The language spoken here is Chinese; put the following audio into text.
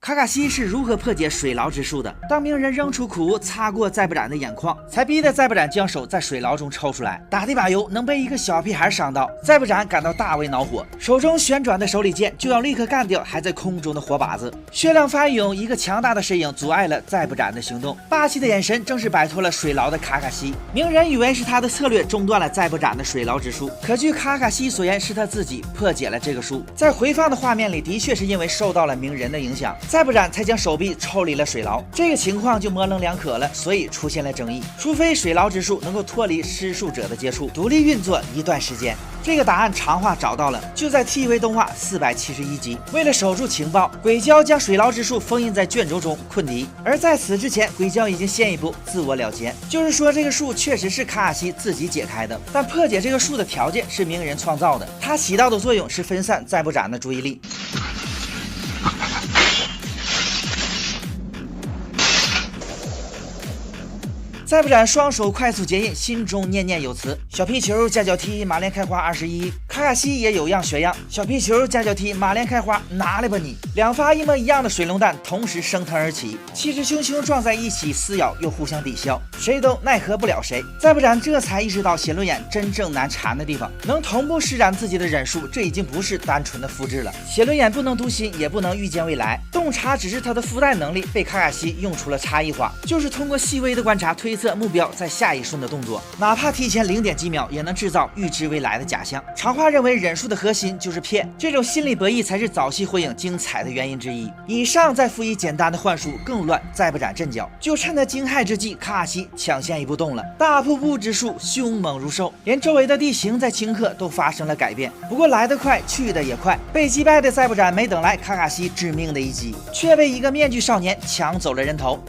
卡卡西是如何破解水牢之术的。当鸣人扔出苦擦过再不斩的眼眶，才逼得再不斩将手在水牢中抽出来。打的把油能被一个小屁孩伤到，再不斩感到大为恼火，手中旋转的手里剑就要立刻干掉还在空中的火把子。血量发涌，一个强大的身影阻碍了再不斩的行动，霸气的眼神正是摆脱了水牢的卡卡西。鸣人以为是他的策略中断了再不斩的水牢之术，可据卡卡西所言，是他自己破解了这个术。在回放的画面里，的确是因为受到了鸣人的影响，再不斩才将手臂抽离了水牢。这个情况就模棱两可了，所以出现了争议。除非水牢之术能够脱离施术者的接触，独立运作一段时间。这个答案长话找到了，就在 TV 动画471集。为了守住情报，鬼鲛将水牢之术封印在卷轴中困敌，而在此之前，鬼鲛已经先一步自我了结，就是说这个术确实是卡卡西自己解开的，但破解这个术的条件是鸣人创造的，它起到的作用是分散再不斩的注意力。再不斩双手快速结印，心中念念有词。小皮球夹脚踢，马莲开花21。卡卡西也有样学样，小皮球夹脚踢，马莲开花，拿来吧你！两发一模一样的水龙弹同时升腾而起，气势汹汹撞在一起，撕咬又互相抵消，谁都奈何不了谁。再不斩这才意识到写轮眼真正难缠的地方，能同步施展自己的忍术，这已经不是单纯的复制了。写轮眼不能读心，也不能预见未来，洞察只是他的附带能力被卡卡西用出了差异化，就是通过细微的观察推测目标在下一瞬的动作，哪怕提前0点几秒，也能制造预知未来的假象。长话认为忍术的核心就是骗，这种心理博弈才是早期火影精彩的原因之一。以上再辅以简单的幻术，更乱再不斩阵脚。就趁他惊骇之际，卡卡西抢先一步动了，大瀑布之术凶猛如兽，连周围的地形在顷刻都发生了改变。不过来得快，去得也快，被击败的再不斩没等来卡卡西致命的一击，却被一个面具少年抢走了人头。